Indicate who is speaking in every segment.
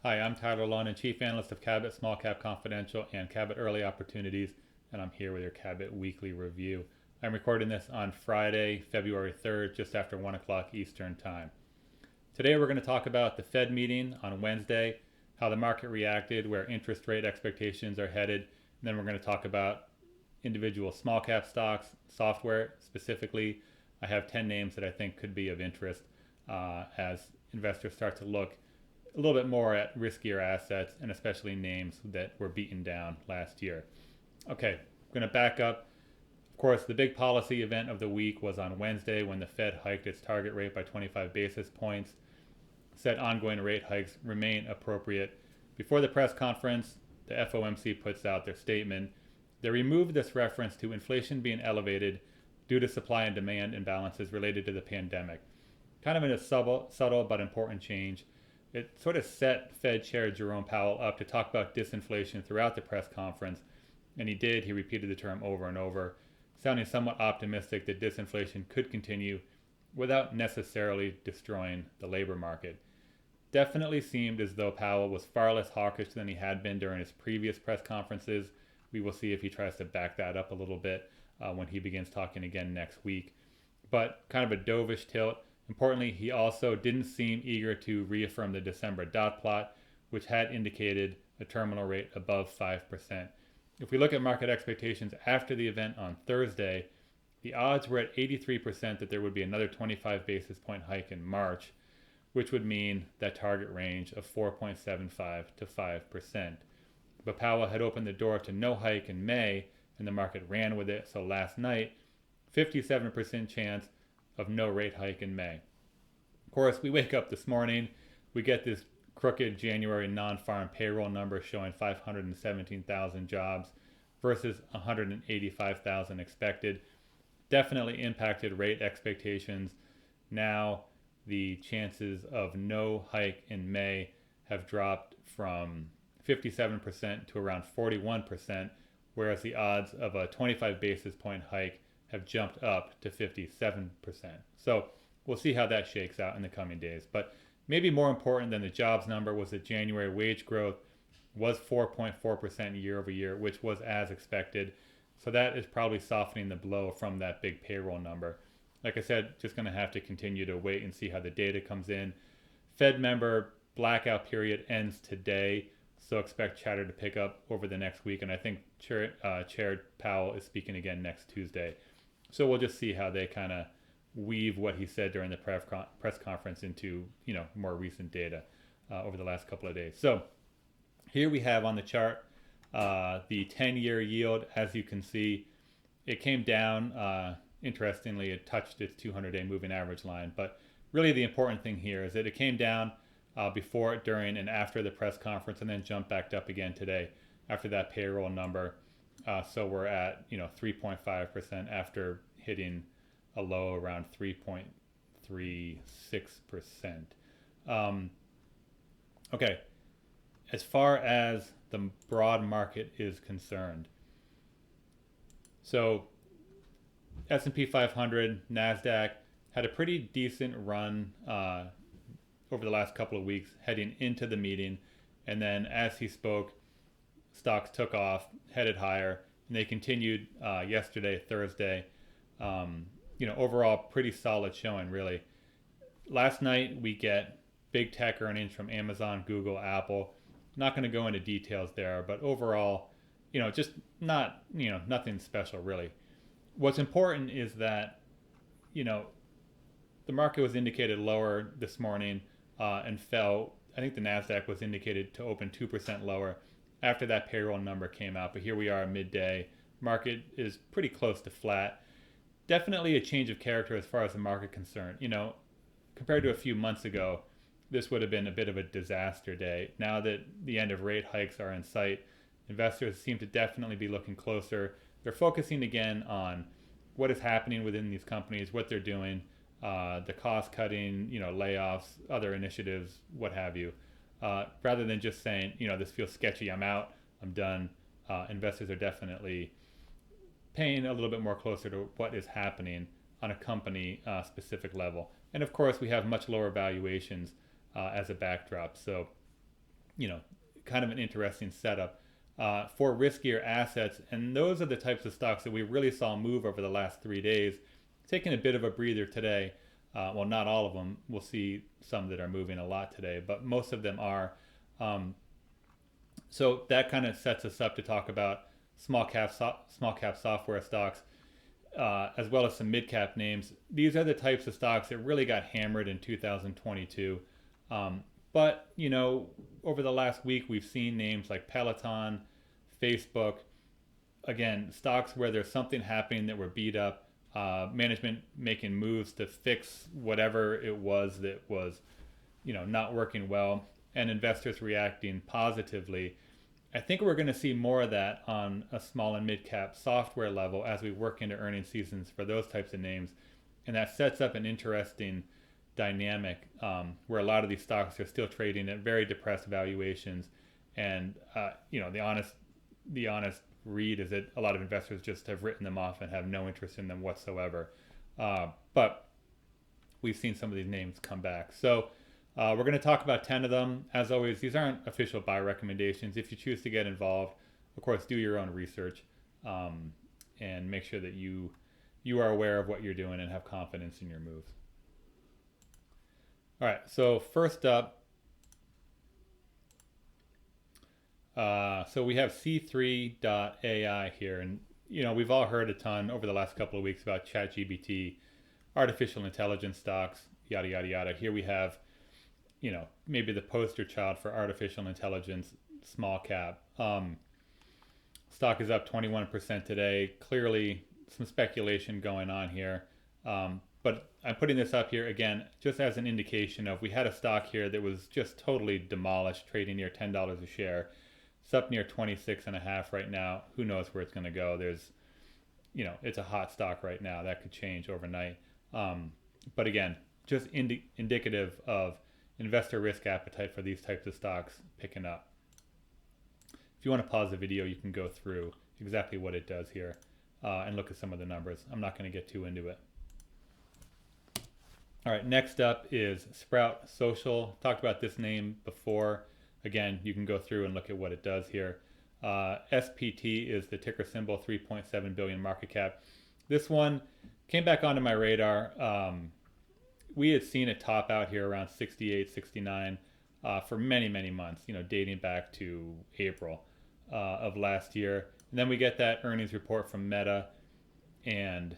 Speaker 1: Hi, I'm Tyler Laundon, Chief Analyst of Cabot Small Cap Confidential and Cabot Early Opportunities, and I'm here with your Cabot Weekly Review. I'm recording this on Friday, February 3rd, just after 1 o'clock Eastern Time. Today we're going to talk about the Fed meeting on Wednesday, how the market reacted, where interest rate expectations are headed, and then we're going to talk about individual small cap stocks, software specifically. I have 10 names that I think could be of interest as investors start to look a little bit more at riskier assets and especially names that were beaten down last year. Okay, I'm going to back up. Of course, the big policy event of the week was on Wednesday when the Fed hiked its target rate by 25 basis points, said ongoing rate hikes remain appropriate. Before the press conference, the FOMC puts out their statement. They removed this reference to inflation being elevated due to supply and demand imbalances related to the pandemic. Kind of in a subtle but important change. It sort of set Fed Chair Jerome Powell up to talk about disinflation throughout the press conference, and he did. He repeated the term over and over, sounding somewhat optimistic that disinflation could continue without necessarily destroying the labor market. Definitely seemed as though Powell was far less hawkish than he had been during his previous press conferences. We will see if he tries to back that up a little bit when he begins talking again next week. But kind of a dovish tilt. Importantly, he also didn't seem eager to reaffirm the December dot plot, which had indicated a terminal rate above 5%. If we look at market expectations after the event on Thursday, the odds were at 83% that there would be another 25 basis point hike in March, which would mean that target range of 4.75 to 5%. But Powell had opened the door to no hike in May, and the market ran with it. So last night, 57% chance of no rate hike in May. Of course, we wake up this morning, we get this crooked January non-farm payroll number showing 517,000 jobs versus 185,000 expected. Definitely impacted rate expectations. Now the chances of no hike in May have dropped from 57% to around 41%, whereas the odds of a 25 basis point hike have jumped up to 57%. So we'll see how that shakes out in the coming days. But maybe more important than the jobs number was that January wage growth was 4.4% year over year, which was as expected. So that is probably softening the blow from that big payroll number. Like I said, just going to have to continue to wait and see how the data comes in. Fed member blackout period ends today, so expect chatter to pick up over the next week. And I think Chair Powell is speaking again next Tuesday. So we'll just see how they kind of weave what he said during the press conference into, more recent data over the last couple of days. So here we have on the chart the 10-year yield. As you can see, it came down. Interestingly, it touched its 200-day moving average line. But really the important thing here is that it came down before, during, and after the press conference, and then jumped back up again today after that payroll number. So we're at 3.5% after hitting a low around 3.36%. Okay, as far as the broad market is concerned, so S&P 500, NASDAQ had a pretty decent run over the last couple of weeks heading into the meeting, and then as he spoke, stocks took off, headed higher, and they continued yesterday, Thursday. Overall, pretty solid showing, really. Last night, we get big tech earnings from Amazon, Google, Apple. Not going to go into details there, but overall, just nothing special, really. What's important is that, the market was indicated lower this morning and fell. I think the NASDAQ was indicated to open 2% lower after that payroll number came out. But here we are midday. Market is pretty close to flat. Definitely a change of character as far as the market concerned. Compared to a few months ago, this would have been a bit of a disaster day. Now that the end of rate hikes are in sight, investors seem to definitely be looking closer. They're focusing again on what is happening within these companies, what they're doing, the cost cutting, layoffs, other initiatives, what have you. Rather than just saying, this feels sketchy, I'm out, I'm done. Investors are definitely paying a little bit more closer to what is happening on a company specific level. And of course, we have much lower valuations as a backdrop. So kind of an interesting setup for riskier assets. And those are the types of stocks that we really saw move over the last 3 days, taking a bit of a breather today. Well, not all of them. We'll see some that are moving a lot today, but most of them are. So that kind of sets us up to talk about small cap software stocks, as well as some mid cap names. These are the types of stocks that really got hammered in 2022. But over the last week, we've seen names like Peloton, Facebook, again, stocks where there's something happening that were beat up, management making moves to fix whatever it was that was, not working well, and investors reacting positively. I think we're going to see more of that on a small and mid cap software level as we work into earnings seasons for those types of names. And that sets up an interesting dynamic where a lot of these stocks are still trading at very depressed valuations. And, the honest read is that a lot of investors just have written them off and have no interest in them whatsoever. But we've seen some of these names come back. So we're going to talk about 10 of them. As always, these aren't official buy recommendations. If you choose to get involved, of course, do your own research and make sure that you are aware of what you're doing and have confidence in your moves. All right, so first up, so we have C3.ai here. And, we've all heard a ton over the last couple of weeks about ChatGPT, artificial intelligence stocks, yada, yada, yada. Here we have maybe the poster child for artificial intelligence, small cap. Stock is up 21% today. Clearly some speculation going on here. But I'm putting this up here again, just as an indication of, we had a stock here that was just totally demolished, trading near $10 a share. It's up near 26.5 right now. Who knows where it's going to go? There's, it's a hot stock right now. That could change overnight. But again, just indicative of investor risk appetite for these types of stocks picking up. If you want to pause the video, you can go through exactly what it does here and look at some of the numbers. I'm not going to get too into it. All right, next up is Sprout Social. Talked about this name before. Again, you can go through and look at what it does here. SPT is the ticker symbol, 3.7 billion market cap. This one came back onto my radar. We had seen it top out here around 68, 69 for many, many months, dating back to April of last year. And then we get that earnings report from Meta and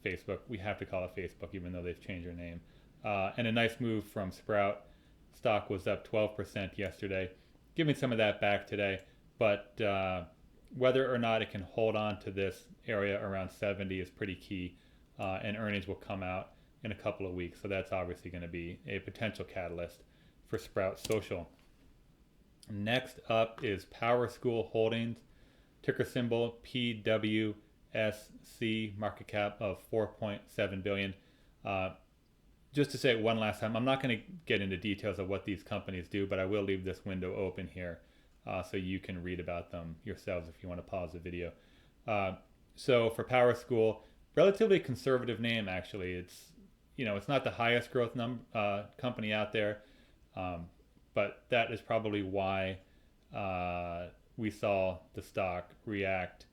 Speaker 1: Facebook. We have to call it Facebook, even though they've changed their name. And a nice move from Sprout. Stock was up 12% yesterday, giving some of that back today. But whether or not it can hold on to this area around 70 is pretty key. And earnings will come out in a couple of weeks. So that's obviously going to be a potential catalyst for Sprout Social. Next up is Power School Holdings, ticker symbol PWSC, market cap of 4.7 billion. Just to say it one last time, I'm not going to get into details of what these companies do, but I will leave this window open here so you can read about them yourselves if you want to pause the video. So for Power School, relatively conservative name actually. It's not the highest growth company out there, but that is probably why we saw the stock react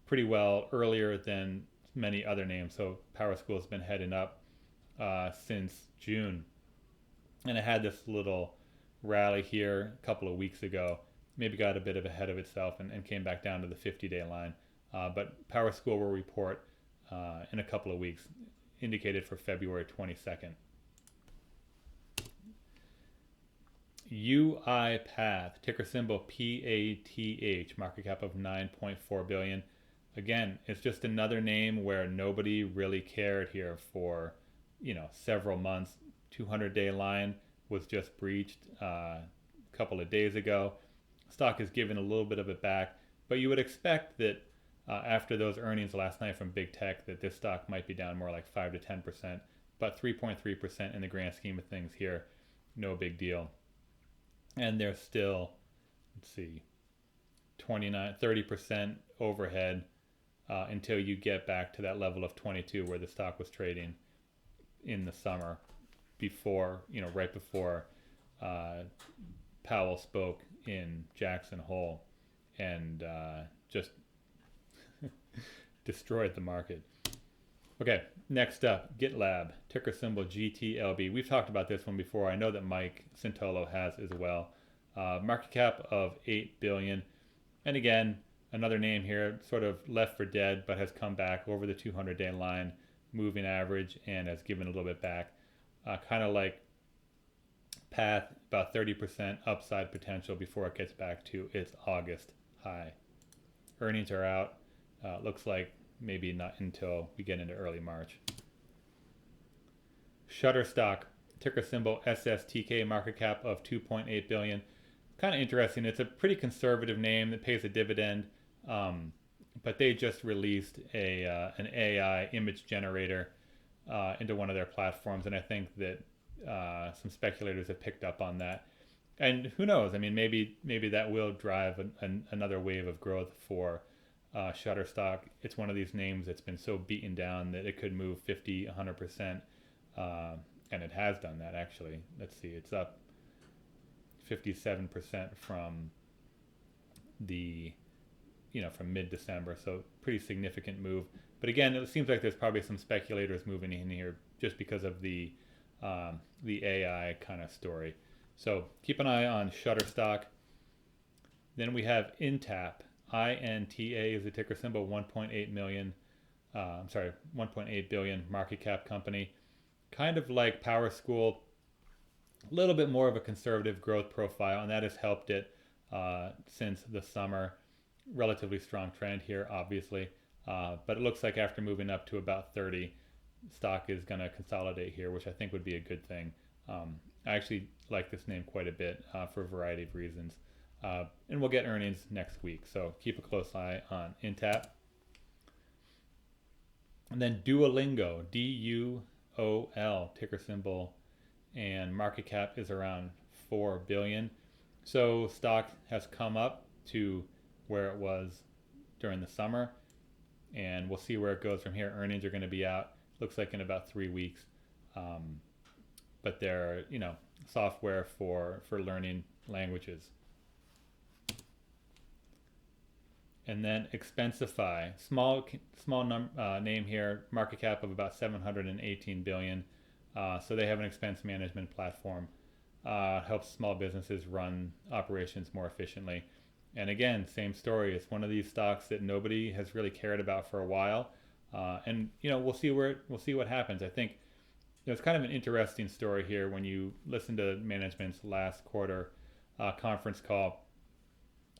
Speaker 1: pretty well earlier than many other names. So Power School has been heading up since June, and it had this little rally here a couple of weeks ago, maybe got a bit of ahead of itself and came back down to the 50-day line. But Power School will report in a couple of weeks, indicated for February 22nd. UiPath, ticker symbol PATH, market cap of 9.4 billion. Again, it's just another name where nobody really cared here for, several months. 200-day line was just breached a couple of days ago. Stock is giving a little bit of it back, but you would expect that after those earnings last night from big tech that this stock might be down more like 5 to 10%, but 3.3% in the grand scheme of things here, no big deal. And there's still, 30% overhead until you get back to that level of 22 where the stock was trading in the summer before, right before Powell spoke in Jackson Hole and just destroyed the market. Okay, next up, GitLab, ticker symbol GTLB. We've talked about this one before. I know that Mike Santolo has as well. Market cap of $8 billion. And again, another name here, sort of left for dead, but has come back over the 200-day line, moving average, and has given a little bit back. Kind of like Path, about 30% upside potential before it gets back to its August high. Earnings are out. Looks like maybe not until we get into early March. Shutterstock, ticker symbol SSTK, market cap of $2.8 billion. Kind of interesting. It's a pretty conservative name that pays a dividend, but they just released an AI image generator into one of their platforms, and I think that some speculators have picked up on that. And who knows? I mean, maybe that will drive another wave of growth for Shutterstock. It's one of these names that's been so beaten down that it could move 50, 100%, and it has done that actually. Let's see, it's up 57% from from mid-December, so pretty significant move. But again, it seems like there's probably some speculators moving in here just because of the AI kind of story. So keep an eye on Shutterstock. Then we have INTA. INTA is the ticker symbol, 1.8 billion market cap company. Kind of like Power School, a little bit more of a conservative growth profile, and that has helped it since the summer. Relatively strong trend here, obviously, but it looks like after moving up to about 30, stock is going to consolidate here, which I think would be a good thing. I actually like this name quite a bit for a variety of reasons. And we'll get earnings next week, so keep a close eye on INTA. And then Duolingo, DUOL, ticker symbol, and market cap is around $4 billion. So stock has come up to where it was during the summer, and we'll see where it goes from here. Earnings are going to be out, looks like in about 3 weeks. But they're, software for learning languages. And then Expensify, small name here, market cap of about $718 billion. So they have an expense management platform, helps small businesses run operations more efficiently. And again, same story. It's one of these stocks that nobody has really cared about for a while, and we'll see what happens. I think it's kind of an interesting story here when you listen to management's last quarter conference call.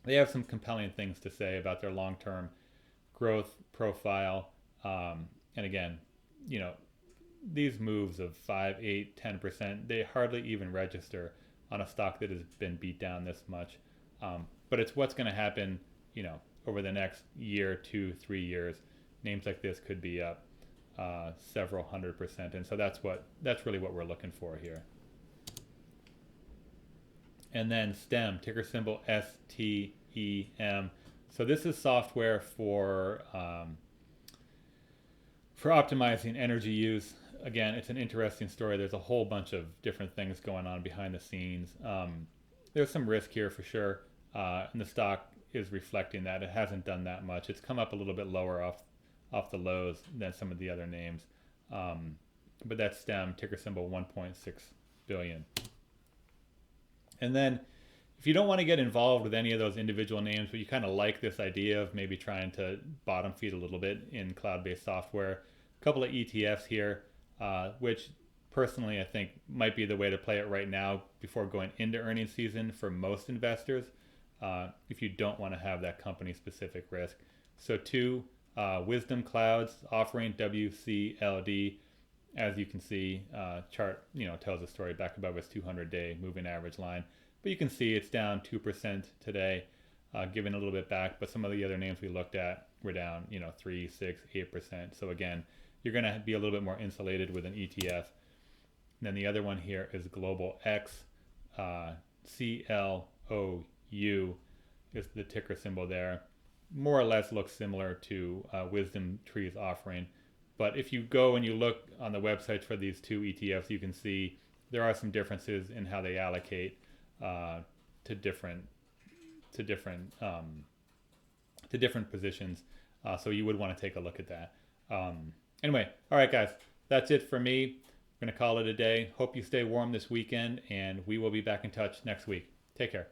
Speaker 1: They have some compelling things to say about their long-term growth profile. And again, these moves of 5, 8, 10%, they hardly even register on a stock that has been beat down this much. But it's what's going to happen, over the next year, 2, 3 years. Names like this could be up several 100%. And so that's really what we're looking for here. And then STEM, ticker symbol STEM. So this is software for optimizing energy use. Again, it's an interesting story. There's a whole bunch of different things going on behind the scenes. There's some risk here for sure, and the stock is reflecting that. It hasn't done that much. It's come up a little bit lower off the lows than some of the other names. But that's STEM, ticker symbol 1.6 billion. And then if you don't want to get involved with any of those individual names, but you kind of like this idea of maybe trying to bottom feed a little bit in cloud-based software, a couple of ETFs here, which personally I think might be the way to play it right now before going into earnings season for most investors, if you don't want to have that company-specific risk. So 2, Wisdom Clouds offering WCLD. As you can see, chart tells a story back above its 200-day moving average line. But you can see it's down 2% today, giving a little bit back. But some of the other names we looked at were down 3, 6, 8%. So again, you're going to be a little bit more insulated with an ETF. And then the other one here is Global X, CLOU is the ticker symbol there. More or less looks similar to Wisdom Tree's offering. But if you go and you look on the websites for these 2 ETFs, you can see there are some differences in how they allocate to different to different positions. So you would want to take a look at that. Anyway, all right, guys, that's it for me. I'm going to call it a day. Hope you stay warm this weekend, and we will be back in touch next week. Take care.